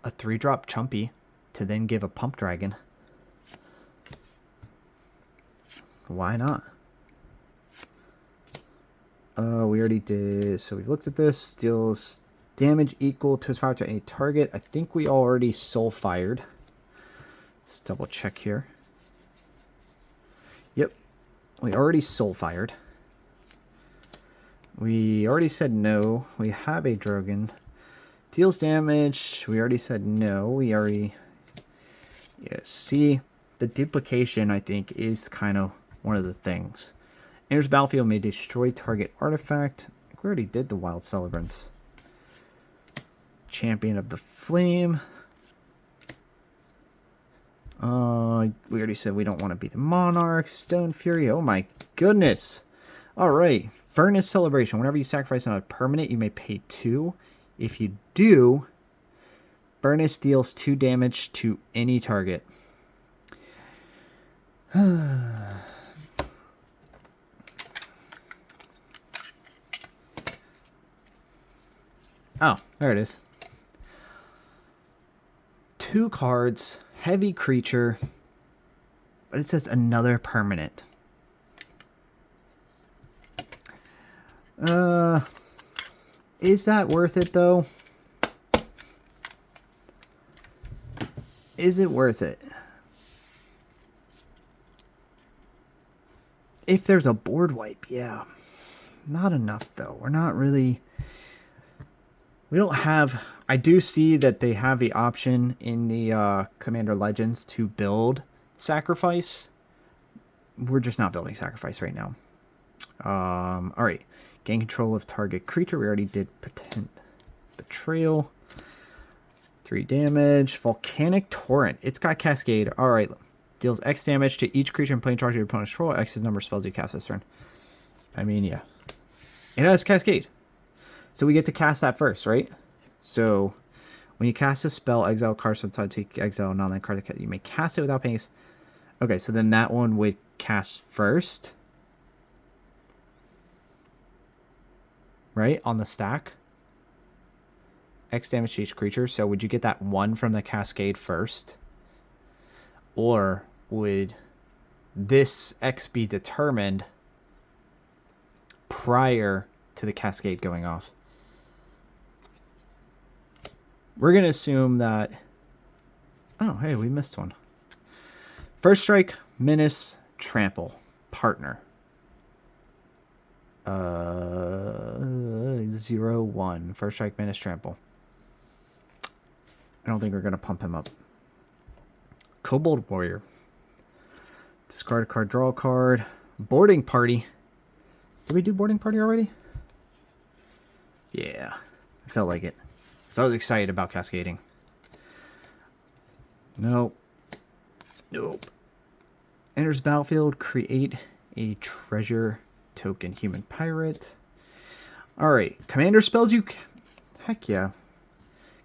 a 3-drop Chumpy to then give a pump dragon. Why not? We already did, so we've looked at this. Deals damage equal to its power to any target. I think we already soul fired. Let's double check here. Yep, we already soul fired. We already said no. We have a Drogon. Deals damage. We already said no. We already... Yeah, see, the duplication, I think, is kind of one of the things. Enters battlefield, may destroy target artifact. I think we already did the Wild Celebrants. Champion of the Flame. We already said we don't want to be the Monarch. Stone Fury. Oh my goodness. Alright. Furnace Celebration. Whenever you sacrifice another permanent, you may pay 2. If you do, Furnace deals 2 damage to any target. Oh, there it is. 2 cards. Heavy creature. But it says another permanent. Is that worth it though? Is it worth it? If there's a board wipe, yeah. Not enough though. We're not really... We don't have... I do see that they have the option in the Commander Legends to build Sacrifice. We're just not building Sacrifice right now. Alright. Gain control of target creature. We already did Betrayal. 3 damage. Volcanic Torrent. It's got Cascade. Alright. Deals X damage to each creature in plane charge of your opponent's control. X is the number of spells you cast this turn. I mean, yeah. It has Cascade. So we get to cast that first, right? So when you cast a spell, exile cards from side, take exile non-land card. You may cast it without paying. Okay, so then that one would cast first. Right? On the stack. X damage to each creature. So would you get that 1 from the Cascade first? Or would this X be determined prior to the Cascade going off? We're going to assume that... Oh, hey, we missed one. First strike, menace, trample, partner. 0/1. First strike, menace, trample. I don't think we're going to pump him up. Kobold Warrior. Discard a card, draw a card. Boarding Party. Did we do Boarding Party already? Yeah, I felt like it. So I was excited about cascading. Nope. Nope. Enters battlefield. Create a treasure token. Human pirate. Alright. Commander spells you Heck yeah.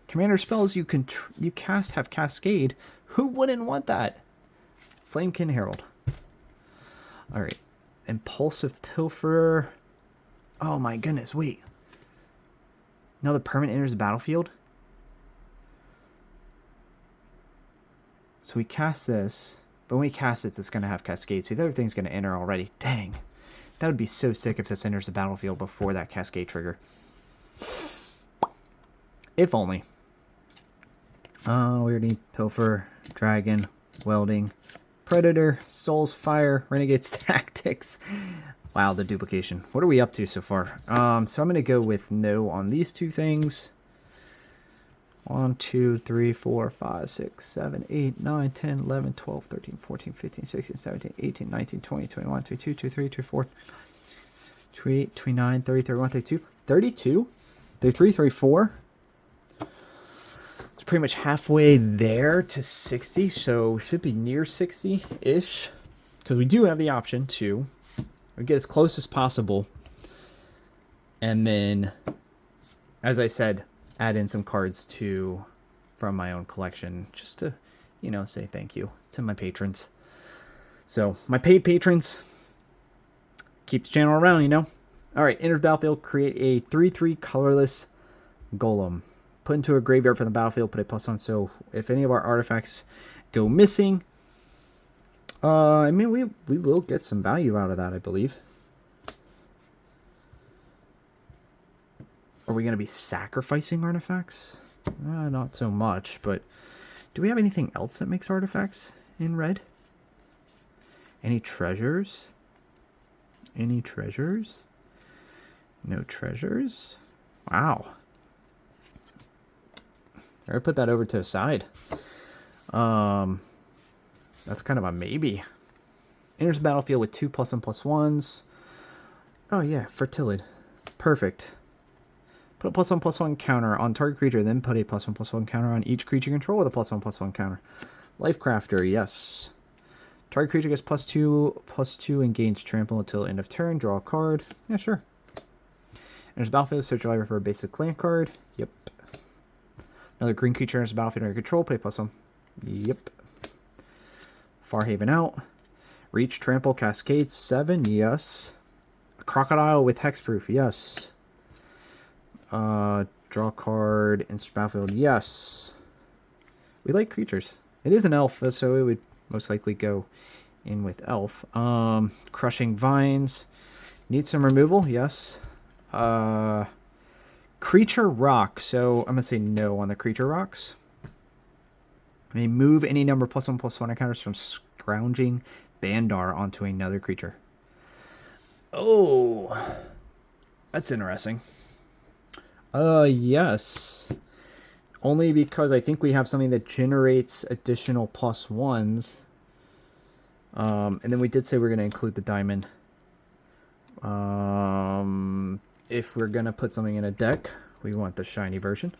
Commander spells you cast have Cascade. Who wouldn't want that? Flamekin Herald. Alright. Impulsive Pilferer. Oh my goodness, wait. Now the permanent enters the battlefield? So we cast this, but when we cast it, it's going to have Cascade. So the other thing's going to enter already. Dang. That would be so sick if this enters the battlefield before that Cascade trigger. If only. We already need Pilfer, Dragon, Welding, Predator, Souls Fire, Renegade's Tactics. Wow, the duplication. What are we up to so far? So I'm going to go with no on these two things. 1, 2, 3, 4, 5, 6, 7, 8, 9, 10, 11, 12, 13, 14, 15, 16, 17, 18, 19, 20, 21, 22, 23, 24, 28, 29, 30, 31, 32, 32, 33, 34. It's pretty much halfway there to 60, so should be near 60-ish. Because we do have the option to get as close as possible. And then, as I said, add in some cards from my own collection just to, say thank you to my patrons. So, my paid patrons, keep the channel around, Alright, enter the battlefield, create a 3/3 colorless golem. Put into a graveyard from the battlefield, put a +1. So, if any of our artifacts go missing, we will get some value out of that, I believe. Are we going to be sacrificing artifacts? Not so much, but do we have anything else that makes artifacts in red? Any treasures? Any treasures? No treasures? Wow. I put that over to the side. That's kind of a maybe. Enters the battlefield with 2 +1/+1s. Oh yeah, fertility. Perfect. Put a +1/+1 counter on target creature, then put a +1/+1 counter on each creature you control with a +1/+1 counter. Lifecrafter, yes. Target creature gets +2/+2 and gains trample until end of turn. Draw a card. Yeah, sure. Enters the battlefield, search your library for a basic land card. Yep. Another green creature enters the battlefield under your control. Put a +1. Yep. Farhaven out. Reach, trample, cascade, 7. Yes. A crocodile with hexproof. Yes. Draw card, instant battlefield. Yes. We like creatures. It is an elf, so it would most likely go in with elf. Crushing vines. Need some removal. Yes. Creature rock. So I'm gonna say no on the creature rocks. I may move any number +1/+1 encounters from Scrounging Bandar onto another creature. Oh, that's interesting. Yes. Only because I think we have something that generates additional +1s. And then we did say we're going to include the diamond. If we're going to put something in a deck, we want the shiny version.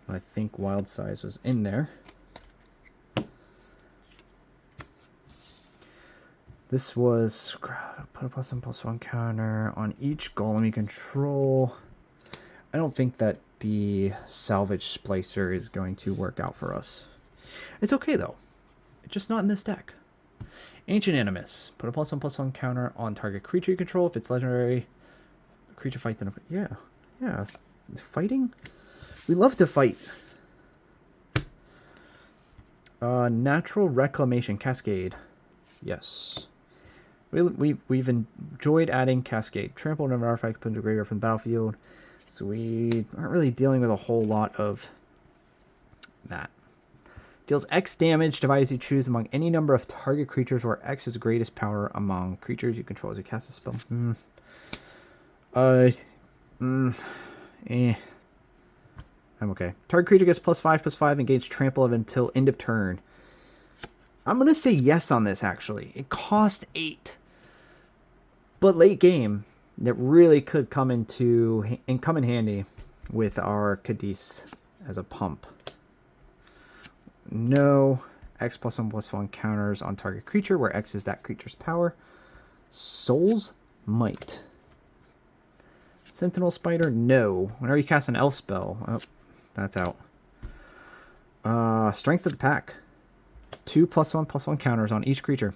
I think Wild Size was in there. This was put a +1/+1 counter on each golem you control. I don't think that the Salvage Splicer is going to work out for us. It's okay, though. It's just not in this deck. Ancient Animus. Put a +1/+1 counter on target creature you control. If it's legendary, creature fights in a... Yeah. Fighting? We love to fight. Natural Reclamation Cascade. Yes. We've enjoyed adding Cascade. Trample another artifact put into the graveyard from the battlefield. So we aren't really dealing with a whole lot of that. Deals X damage, device you choose among any number of target creatures where X is the greatest power among creatures you control as you cast a spell. I'm okay. Target creature gets +5/+5 and gains trample until end of turn. I'm going to say yes on this, actually. It cost 8. But late game, that really could come in handy with our Cadiz as a pump. No. X +1/+1 counters on target creature, where X is that creature's power. Soul's Might. Sentinel Spider, no. Whenever you cast an elf spell, oh, that's out. Strength of the Pack. 2+1/+1 counters on each creature.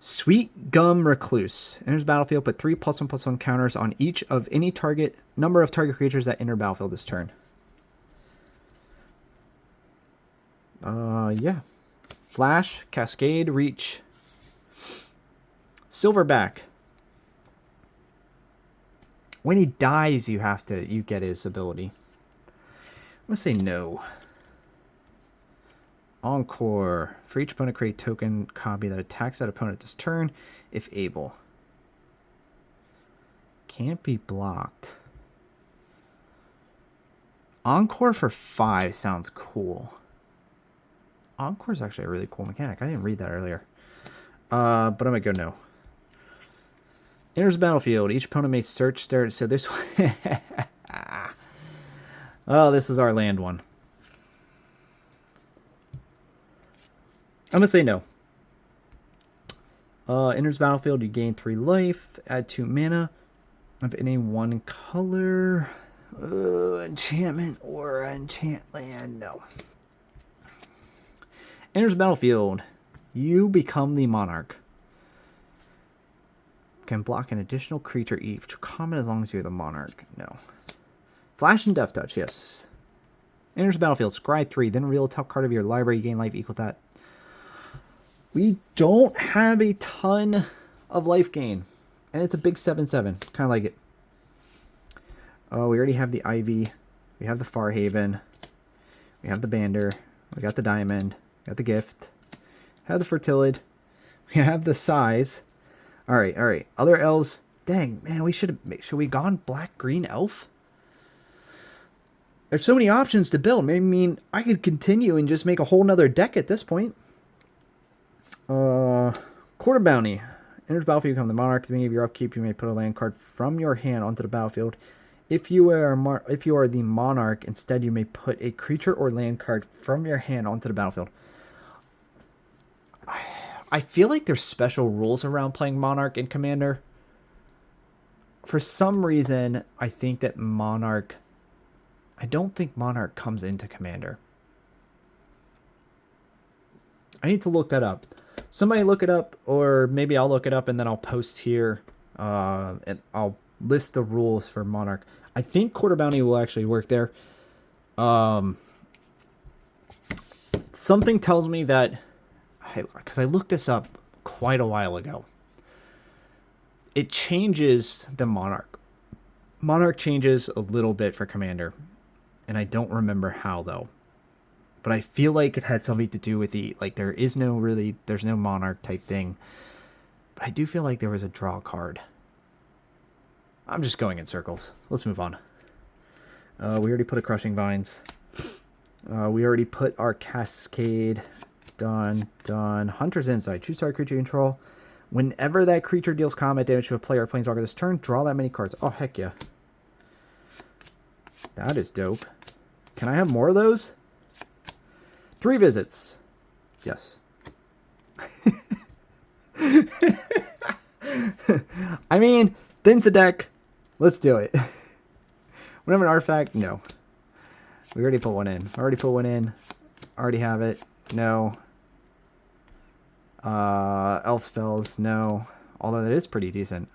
Sweet Gum Recluse. Enters battlefield, put 3 +1/+1 counters on each of any target number of target creatures that enter battlefield this turn. Yeah. Flash, Cascade, Reach. Silverback. When he dies, you get his ability. I'm gonna say no. Encore. For each opponent, create a token copy that attacks that opponent this turn, if able. Can't be blocked. Encore for 5 sounds cool. Encore is actually a really cool mechanic. I didn't read that earlier. But I'm gonna go no. Enters the battlefield. Each opponent may search their... So this one... Oh, this was our land one. I'm going to say no. Enters battlefield. You gain 3 life. Add 2 mana. Of any one color. Enchantment or enchant land. No. Enters battlefield. You become the monarch. Can block an additional creature each to common as long as you're the monarch. No. Flash and Death Touch, yes. Enters the battlefield, scry 3, then reveal a top card of your library, you gain life equal to that. We don't have a ton of life gain. And it's a big 7/7. Kind of like it. Oh, we already have the Ivy. We have the Farhaven. We have the Bander. We got the Diamond. We got the Gift. We have the Fertilid. We have the Size. Alright, alright. Other elves. Dang, man, should we gone black-green elf? There's so many options to build. I mean, I could continue and just make a whole nother deck at this point. Quarter Bounty. Enters battlefield, you become the monarch. At the beginning of your upkeep, you may put a land card from your hand onto the battlefield. If you are the monarch, instead you may put a creature or land card from your hand onto the battlefield. I feel like there's special rules around playing monarch in Commander. For some reason, I think that monarch... I don't think monarch comes into Commander. I need to look that up. Somebody look it up, or maybe I'll look it up and then I'll post here. And I'll list the rules for monarch. I think Quarter Bounty will actually work there. Something tells me that... Because I looked this up quite a while ago. It changes the monarch. Monarch changes a little bit for Commander. And I don't remember how, though. But I feel like it had something to do with the... Like, there's no monarch type thing. But I do feel like there was a draw card. I'm just going in circles. Let's move on. We already put a Crushing Vines. We already put our Cascade... Done. Hunter's Insight. Choose target creature you control. Whenever that creature deals combat damage to a player or planeswalker this turn, draw that many cards. Oh, heck yeah. That is dope. Can I have more of those? 3 visits. Yes. I mean, thin's a deck. Let's do it. Whenever an artifact, no. We already put one in. Already have it. No. Elf spells, no. Although that is pretty decent.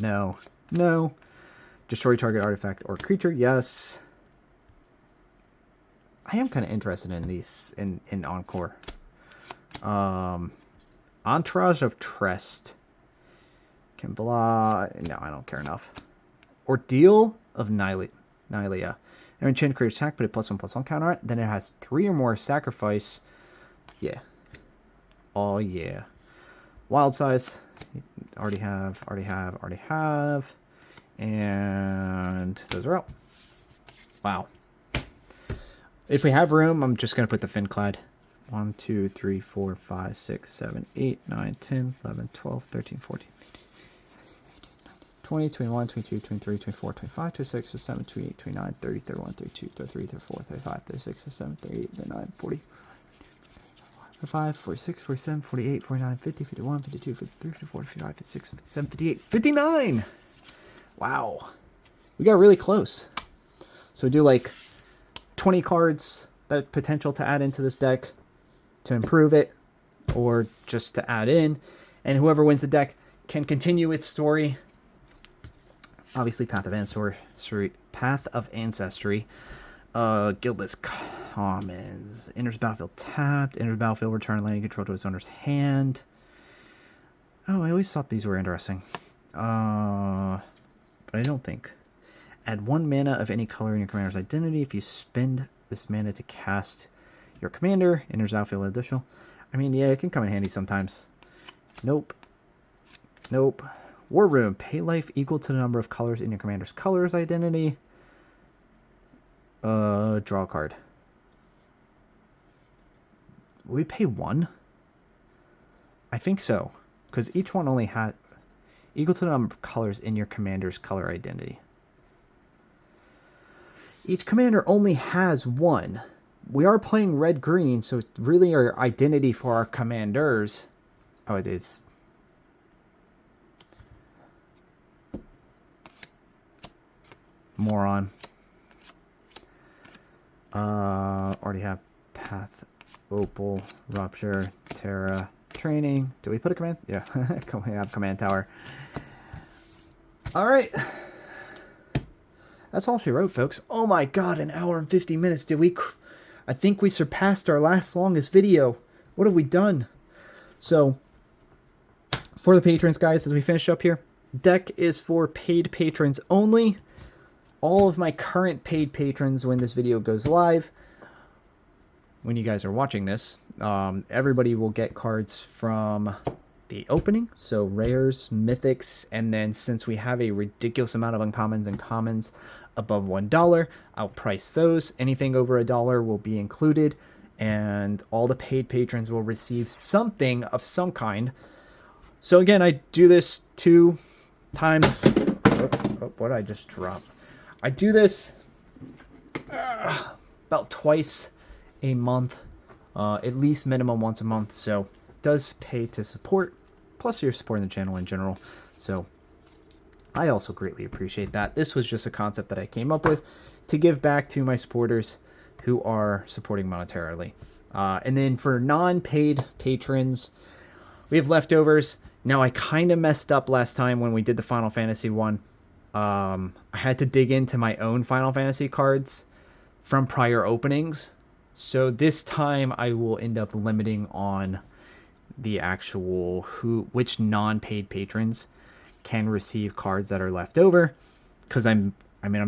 No. Destroy target artifact or creature, yes. I am kind of interested in these in Encore. Entourage of Trest. Can blah. No, I don't care enough. Ordeal of Nylea. And enchant creature attack, put a +1/+1 counter on it. Then it has 3 or more sacrifice. Yeah. Oh yeah. Wild Size. Already have. And those are out. Wow. If we have room, I'm just going to put the Finclad. 1, 2, 3, 4, 5, 6, 7, 8, 9, 10, 11, 12, 13, 14, 20, 21, 22, 23, 24, 25, 26, 27, 28, 29, 30, 31, 32, 33, 34, 35, 36, 37, 38, 39, 40, 45, 46, 47, 48, 49, 50, 51, 52, 53, 54, 55, 56, 57, 58, 59! Wow. We got really close. So we do like 20 cards that potential to add into this deck to improve it or just to add in. And whoever wins the deck can continue its story. Obviously, Path of Ancestry. Guildless Commons. Enters battlefield tapped. Enters battlefield, return land control to its owner's hand. Oh, I always thought these were interesting. But I don't think. Add 1 mana of any color in your commander's identity. If you spend this mana to cast your commander, enters battlefield additional. I mean, yeah, it can come in handy sometimes. Nope. Nope. War Room. Pay life equal to the number of colors in your commander's colors identity. Draw a card. Will we pay 1? I think so. Because each one only had equal to the number of colors in your commander's color identity. Each commander only has 1. We are playing red-green, so it's really our identity for our commanders. Oh, it is. Moron. Already have Path, Opal, Rupture, Terra, Training. Do we put a command? Yeah, we have Command Tower. All right. That's all she wrote, folks. Oh my god, 1 hour and 50 minutes. I think we surpassed our last longest video. What have we done? So, for the patrons, guys, as we finish up here, deck is for paid patrons only. All of my current paid patrons, when this video goes live, when you guys are watching this, everybody will get cards from the opening. So rares, mythics, and then since we have a ridiculous amount of uncommons and commons above $1, I'll price those. Anything over $1 will be included, and all the paid patrons will receive something of some kind. So again, I do this 2 times. What did I just drop? I do this about twice a month, at least minimum once a month. So it does pay to support, plus you're supporting the channel in general. So I also greatly appreciate that. This was just a concept that I came up with to give back to my supporters who are supporting monetarily. And then for non-paid patrons, we have leftovers. Now, I kind of messed up last time when we did the Final Fantasy one. I had to dig into my own Final Fantasy cards from prior openings. So this time I will end up limiting on the actual which non-paid patrons can receive cards that are left over. Because I'm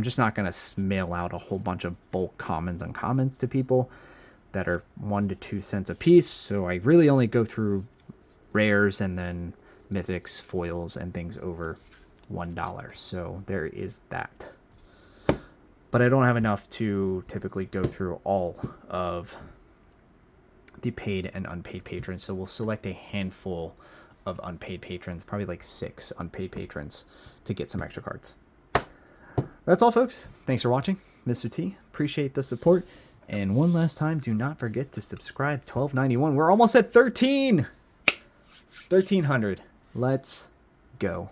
just not going to mail out a whole bunch of bulk commons and uncommons to people that are 1 to 2 cents a piece. So I really only go through rares and then mythics, foils, and things over $1. So there is that. But I don't have enough to typically go through all of the paid and unpaid patrons. So we'll select a handful of unpaid patrons, probably like 6 unpaid patrons, to get some extra cards. That's all, folks. Thanks for watching. Mr. T, appreciate the support. And one last time, do not forget to subscribe. 1291. We're almost at 13. 1300. Let's go.